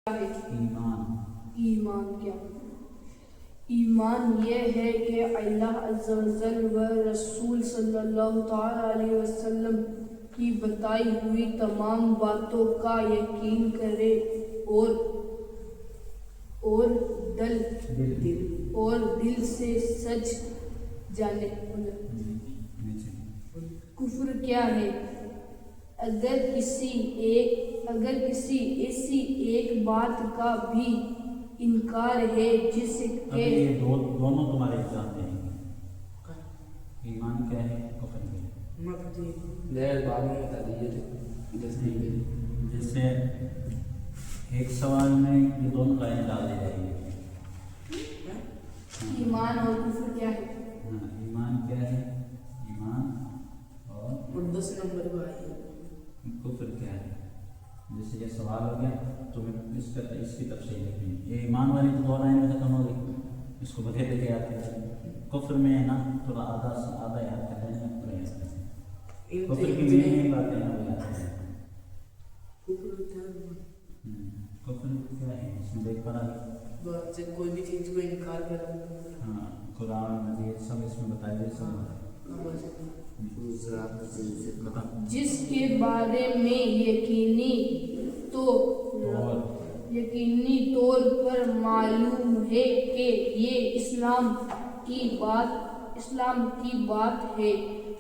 ایمان کیا؟ ایمان یہ ہے کہ اللہ عز و جل و رسول صلی اللہ تعالی علیہ وسلم کی بتائی ہوئی تمام باتوں کا یقین کرے اور دل سے سچ جانے۔ کفر کیا ہے؟ اگر کسی ایسی ایک بات کا بھی انکار ہے جس کے یہ دونوں تمہارے ایگزام دیں گے۔ ایمان کیا ہے، کفر کیا ہے؟ جیسے ایک سوال میں یہ دونوں لائنیں ڈال دی جائیں گے۔ ایمان اور کفر کیا ہے؟ ایمان کیا ہے، ایمان اور 10 نمبر پہ آئی ہے کفر کیا ہے۔ جیسے یہ سوال ہو گیا تو میں اس کی تفصیل لکھنی ہے۔ یہ ایمان والی تو دو لائن میں ختم ہو گئی، اس کو بغیر لے کے آتے ہیں۔ کفر میں ہے نا تھوڑا آدھا یاد کر لیں گے، پورا یاد کریں گے۔ کفر کی مین باتیں ہیں وہ یاد کریں گے۔ کفر کیا ہے، اس میں دیکھ پڑا سے کوئی بھی چیز کو انکار کرنا۔ ہاں، قرآن مجید سب اس میں بتائے گئے سب۔ جس کے بارے میں یقینی طور پر معلوم ہے کہ یہ اسلام کی بات ہے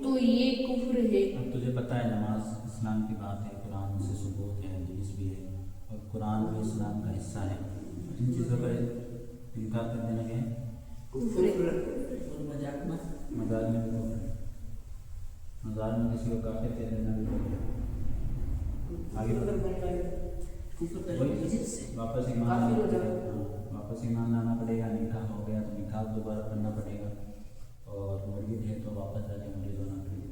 تو یہ کفر ہے۔ اب تجھے پتہ ہے نماز اسلام کی بات ہے، قرآن سے ثبوت ہے، حدیث بھی ہے، اور قرآن بھی اسلام کا حصہ ہے۔ ان چیزوں کا انکار کر دینا کیا ہے؟ کفر۔ مذاق میں بھی کفر ہے۔ مذاق میں کسی کو کافر کہہ دینا بھی کفر ہے۔ آگے واپس ایمان لانا پڑے گا۔ نکاح ہو گیا تو نکاح دوبارہ کرنا پڑے گا، اور مرید ہے تو واپس جا کے مرید ہونا پڑے گا۔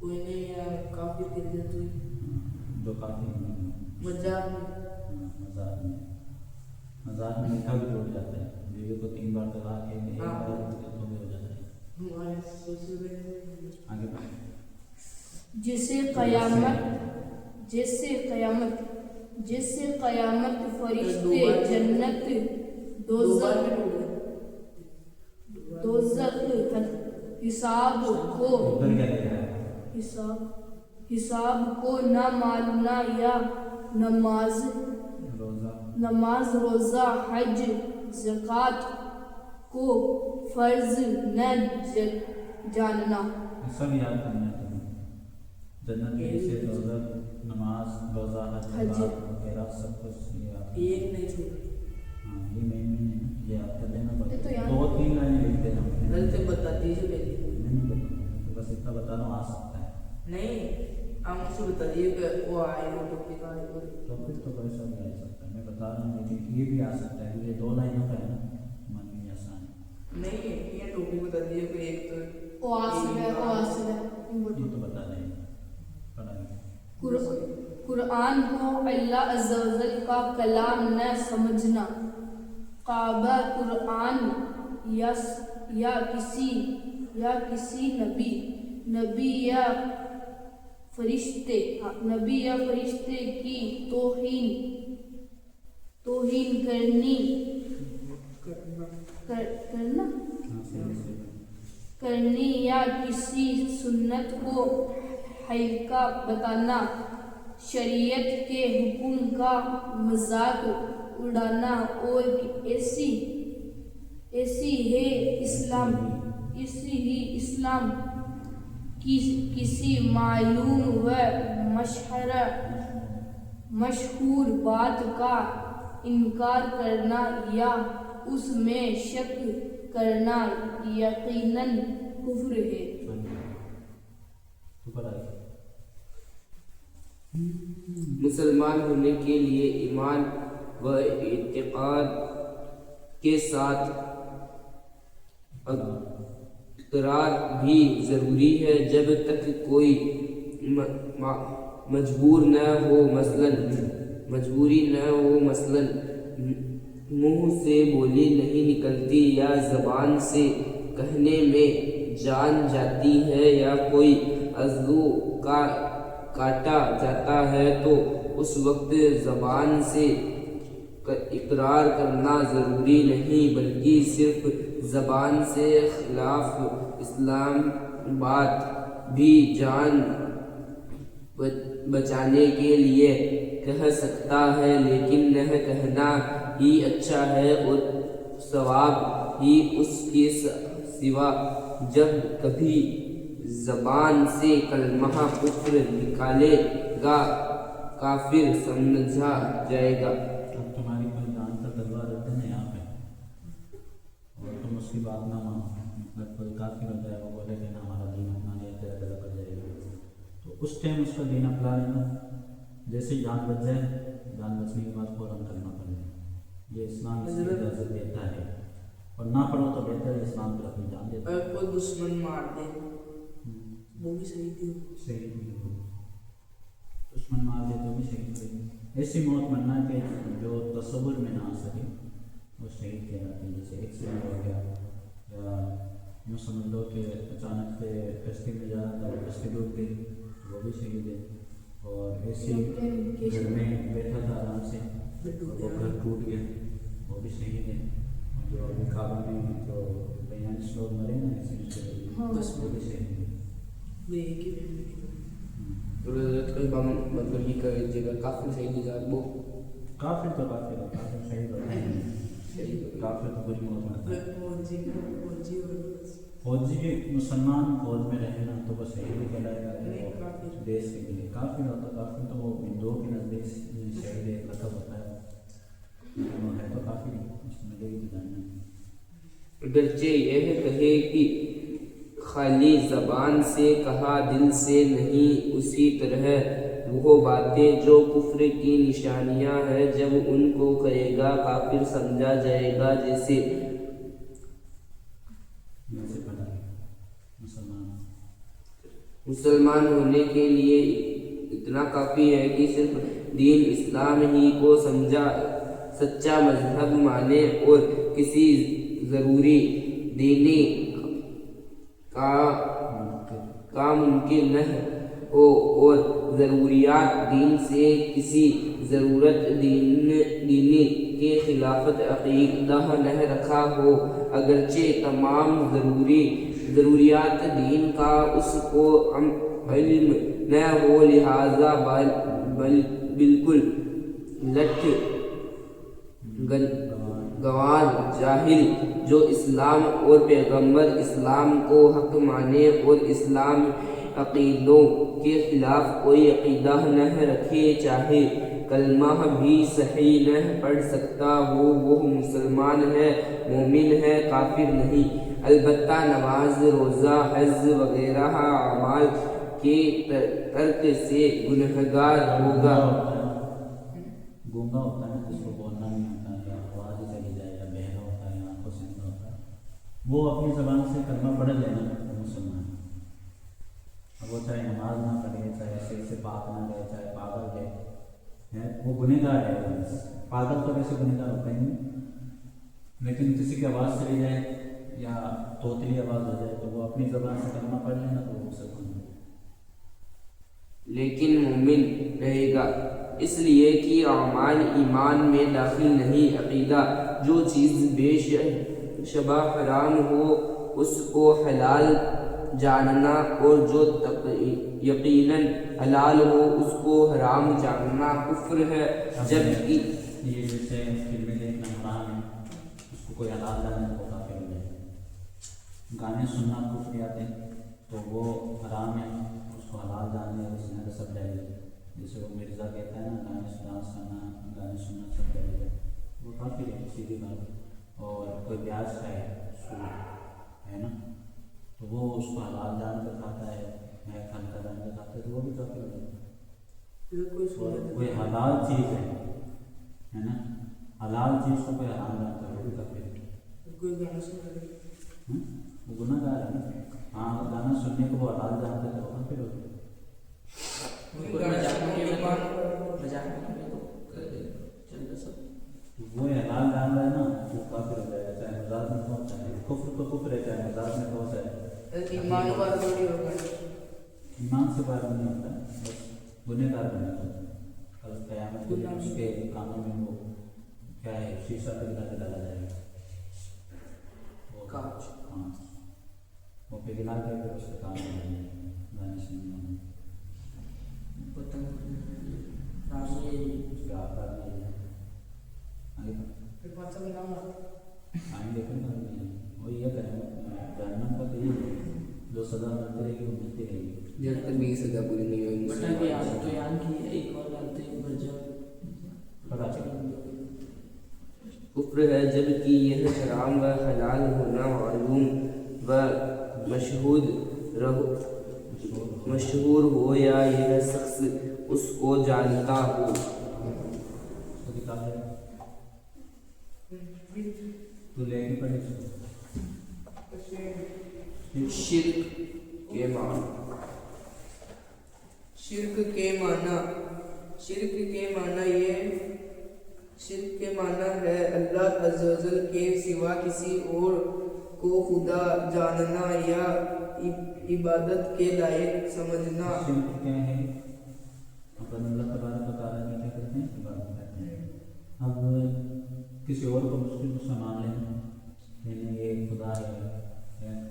کوئی نہیں یار کافر کہہ دیا تو جو کافر مذاق میں نکاح بھی ٹوٹ جاتا ہے۔ بیوی کو 3 بار طلاق ہے، ایک بار تو بھی ہو جاتا ہے۔ آگے جیسے قیامت فرشتے جنت دوزخ حساب کو نہ ماننا یا نماز روزہ حج زکوٰۃ کو فرض نہ جاننا۔ سب یاد کرنا ہے تمہیں۔ جنت میں سے دوزخ، نماز، روزہ، حج وغیرہ سب کچھ یاد کرنا۔ ایک نہیں چھوڑی۔ ہاں، یہ مین ہے، یہ یاد کر لینا پڑتا ہے۔ 2-3 لائنیں لکھ دینا۔ غلط بتا دیجیے پہلے۔ نہیں بتاؤں تو بس اتنا بتا رہا ہوں، آ سکتا ہے۔ نہیں آپ مجھ سے بتا دیجیے کہ وہ آئے گا تو پھر تو کوئی سب آ سکتا ہے، میں بتا رہا ہوں، لیکن یہ بھی آ سکتا ہے۔ یہ 2 لائنوں کا ہے نا، من میں آسان ہے۔ نہیں یہ ٹوپی بتا دیجیے کہ ایک تو یہ تو بتا دیں گے، پڑھائیں۔ قرآن کو اللہ عز و جل کا کلام نہ سمجھنا۔ کعبہ قرآن یا کسی نبی یا فرشتے کی توہین کرنی یا کسی سنت کو حقیقہ بتانا، شریعت کے حکم کا مذاق اڑانا، اور ایسی ہی اسلام کی کسی معلوم و مشہور بات کا انکار کرنا یا اس میں شک کرنا یقیناً کفر ہے۔ مسلمان ہونے کے لیے ایمان و اعتقاد کے ساتھ اقرار بھی ضروری ہے۔ جب تک کوئی مجبوری نہ ہو، مثلاً منہ سے بولی نہیں نکلتی یا زبان سے کہنے میں جان جاتی ہے، یا کوئی عضو کاٹا جاتا ہے تو اس وقت زبان سے اقرار کرنا ضروری نہیں بلکہ صرف زبان سے خلاف اسلام بات بھی جان بچانے کے لیے کہہ سکتا ہے، لیکن نہ کہنا ہی اچھا ہے اور ثواب ہی اس کے سوا۔ جب کبھی زبان سے کلمہ کفر نکالے گا کافر سمجھا جائے گا۔ اب تمہاری کوئی جان کا تلوار رہتے نا یہاں پہ اور تم اس کی بات نہ مانو، مطلب کوئی کافر ہو جائے وہ بولے کہ نا ہمارا دین اپنا لیا تیرا دل پڑ جائے گا، تو اس ٹائم اس کا دین اپنا لینا، جیسے ہی جان بچ جائے جان بچنے کے بعد فوراً کرنا پڑے گا، یہ اسلام اس کی اجازت دیتا ہے، اور نہ پڑھو تو بہتر ہے، اسلام پر اپنی جان دیتا ہے۔ اگر کوئی دشمن مار دے وہ بھی صحیح تھی، صحیح نہیں ہو، دشمن مار دے تو بھی صحیح نہیں، ایسی موت مرنا کہ جو تصور میں نہ آ سکے وہ شہید کہلاتی ہے، جیسے ایکسیڈنٹ ہو گیا یا یوں سمجھ لو کہ اچانک سے کشتی میں جا رہا تھا وہ کشتی ڈوب گئی وہ بھی شہید ہے، اور ایسے گھر میں بیٹھا تھا آرام سے اور وہ گھر ٹوٹ گیا وہ بھی شہید ہے، جو ابھی کعبہ میں جو 42 لوگ مرے نا ایکسیڈنٹ وہ بھی شہید ہے۔ مطلب یہ کہ جگہ کافی صحیح نظام وہ کافر تو کافر ہے، کافر شہید ہوتا ہے، کافر تو بری موت مرتا ہے۔ فوجی بھی مسلمان فوج میں رہنا تو بس شہید کہلائے گا، دیش کے لیے کافر ہوتا، کافر تو وہ ہندوؤں کے نزدیک شہید ایک لقب ہوتا ہے، وہ ہے تو کافر ہی، اس میں ملے گی جاننا۔ اگرچہ یہ کہے کہ خالی زبان سے کہا دل سے نہیں، اسی طرح وہ باتیں جو کفر کی نشانیاں ہیں جب ان کو کرے گا کافر سمجھا جائے گا، جیسے مسلمان ہونے کے لیے اتنا کافی ہے کہ صرف دین اسلام ہی کو سمجھا، سچا مذہب مانے اور کسی ضروری دینی کا ممکن نہ ہو اور ضروریات دین سے کسی ضرورت دینی کے خلافت عقیدہ نہ رکھا ہو، اگرچہ تمام ضروریات دین کا اس کو علم نہ ہو، لہذا بالکل لٹ گوار جاہل جو اسلام اور پیغمبر اسلام کو حق مانے اور اسلام عقیدوں کے خلاف کوئی عقیدہ نہ رکھے، چاہے کلمہ بھی صحیح نہ پڑھ سکتا ہو، وہ مسلمان ہے، مومن ہے، کافر نہیں۔ البتہ نماز، روزہ، حج وغیرہ اعمال کے ترک سے گنہگار ہوگا۔ گونگا ہوتا ہے جس کو بولنا نہیں آتا یا آواز چلی جائے یا بہرا ہوتا ہے یا آنکھوں سے اندھا ہوتا ہے، وہ اپنی زبان سے کلمہ پڑھ لینا مسلمان، اب وہ چاہے نماز نہ پڑھے، چاہے صحیح سے پاک نہ رہے، چاہے پاگل ہے، وہ گنہگار ہے۔ پاگل تو ویسے گنہگار ہوتا ہی نہیں، لیکن کسی کی آواز چلی جائے یا توتلی آواز ہو جائے تو وہ اپنی زبان سے کلمہ پڑھ لینا تو وہ مسلمان ہے، لیکن مومن رہے گا، اس لیے کہ اعمال ایمان میں داخل نہیں۔ عقیدہ جو چیز بے شبہ حرام ہو اس کو حلال جاننا اور جو یقیناً حلال ہو اس کو حرام جاننا کفر ہے، جبکہ یہ جیسے فلمیں دیکھنا حرام ہے اس کو کوئی حلال جانے تو وہ کافر ہو جائے، گانے سننا کفر آتے ہیں تو وہ حرام ہے اس کو حلال جاننے اور اس نے سب جائے، جیسے وہ مرزا کہتا ہے نا گانے ڈانس کرنا گانے سننا سب جائے، وہ کافر ہے سیدھی بات۔ اور کوئی بیاج کھائے سود ہے نا تو وہ اس کو حلال جان کر کھاتا ہے، ہلکا جان کر کھاتا ہے تو وہ بھی کافر ہو جاتا ہے۔ کوئی حلال چیز ہے نا، حلال چیز کو کوئی حرام جانتا ہے وہ بھی کافر ہے، کوئی گانا سن وہ گناہ گار ہے نا۔ ہاں گانا سننے کو وہ حلال جانتا ہے تو وہ کافر ہو جاتا ہے۔ وہ حلال جان رہا ہے نا وہ کافر ہو جائے گا، چاہے مذاق میں پہنچ جائے، کفر تو کفر ہے چاہے مذاق میں پہنچ جائے، ایمان پر تھوڑی ہوگا، ایمان سے باہر نہیں ہوتا ہے، بس گنہگار بنے گا، کل قیامت کے دن اس کے کاموں میں وہ شیشہ پگھلا کے ڈالا جائے گا، وہ کانچ۔ کانچ وہ پگھلا کے پھر اس پہ کام کریں گے گانے سننے میں، پتنگ راشی اس کے آکار میں آگے پھر کون سا بناؤں گا؟ آئیں گے پھر وہ یہ کریں گے جہنم کا تو یہ ہے، جو سزا ملتی رہے گی وہ ملتی رہے گی، جب تک بھی سزا پوری نہیں ہوگی۔ بٹا کے یاد تو یاد کی ایک اور ڈالتے ہیں برجا پتا چلا کفر ہے جبکہ یہ حرام و حلال ہونا معلوم و مشہور ہو یا یہ شخص اس کو جانتا ہو۔ اس کو کتاب ہے تو لے کے پڑھے شرک کے معنی شرک کے معنی ہے اللہ عز و جل کے سوا کسی اور کو خدا جاننا یا عبادت کے لائق سمجھنا۔ شرک کیا ہے؟ اپن اللہ تبارک و تعالیٰ کی کیا کرتے ہیں؟ عبادت کرتے ہیں۔ اب کسی اور کو مشکل سے مان لینا یعنی یہ خدا ہے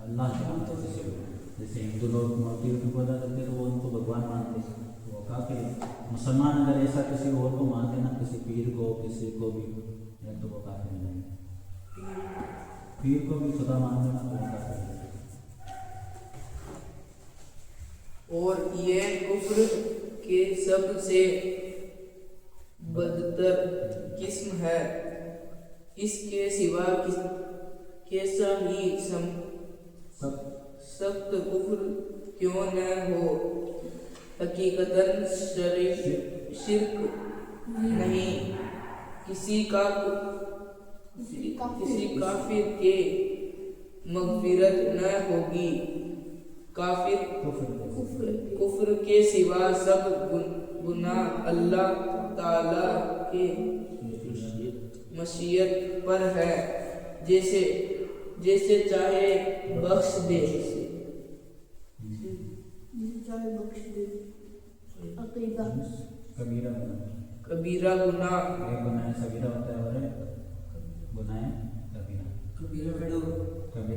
اللہ جانتا ہے کسی کو، جیسے ہندو لوگ مورتی کو ادا کرتے تو وہ ان کو بھگوان مانتے ہیں، وہ کافی مسلمان اگر ایسا کسی اور کو مان لینا، کسی پیر کو کسی کو بھی تو وہ کافی نہیں ہے، پیر کو بھی خدا مان لینا تو وہ کافی ہے۔ اور یہ کفر کے سب سے بدتر قسم ہے، اس کے سوا کیسا ہی سخت کفر کیوں نہ ہو، حقیقتاً شرک نہیں کسی کافر کے مغفرت نہ ہوگی۔ کافر کفر کے سوا سب گناہ اللہ تعالی کے مشیت پر ہے، جیسے چاہے بخش دے۔ عقیدہ کبیرہ گناہ ایک گناہ صغیرہ ہوتا ہے اور ایک گناہ کبیرہ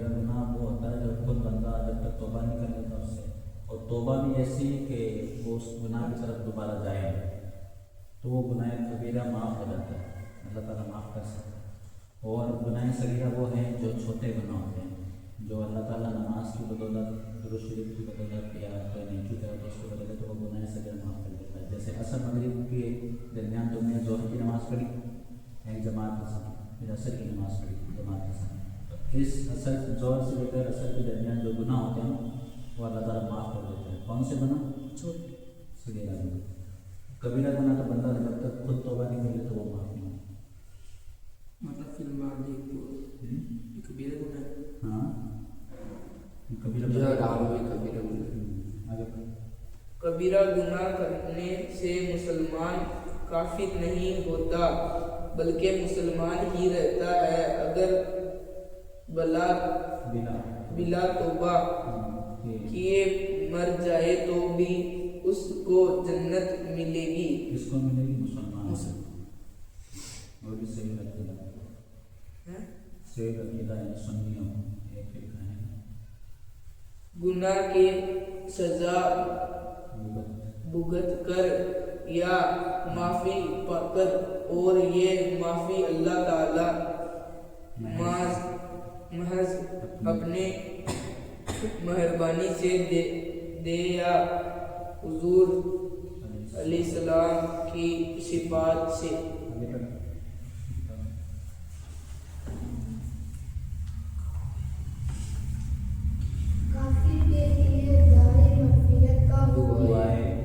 گناہ وہ ہوتا ہے جب خود بندہ جب تک توبہ نہیں کر لیتا اس سے، اور توبہ بھی ایسی کہ وہ اس گناہ کی طرف دوبارہ جائے تو وہ گناہ کبیرہ معاف ہو جاتا ہے، اللہ تعالیٰ معاف کر سکتا ہے۔ اور گناہ صغیرہ وہ ہیں جو چھوٹے گناہ ہوتے ہیں، جو اللہ تعالیٰ نماز کی بدولت درود شریف کی بدولت یا کوئی نیکی کرے تو اس کی بدولت وہ گناہ صغیرہ معاف کر دیتا ہے۔ جیسے عصر مغرب کے درمیان تم نے ظہر کی نماز پڑھی ایک جماعت کے ساتھ، پھر عصر کی نماز پڑھی جماعت کے ساتھ، اس عصر ظہر سے لے کر عصر کے درمیان جو گناہ ہوتے ہیں وہ اللہ تعالیٰ معاف کر دیتے ہیں۔ کون سے گناہ؟ صغیرہ گناہ۔ کبیرہ گناہ تو بندہ جب تک خود توبہ نہیں کرے تو وہ معاف نہیں ہوتا، مطلب فلم کبیرہ گناہ۔ ہاں کبیرہ کبیرہ گناہ کرنے سے مسلمان کافر نہیں ہوتا بلکہ مسلمان ہی رہتا ہے، اگر بلا توبہ کیے مر جائے تو بھی اس کو جنت ملے گی۔ کس کو ملے گی؟ مسلمان وہ بھی صحیح عقیدہ صحیح عقیدہ یعنی سنیوں ایک فرقہ ہے۔ گناہ کے سزا بھگت کر یا معافی پا کر، اور یہ معافی اللہ تعالی محض اپنے مہربانی سے دے یا حضور علیہ السلام کی صفات سے۔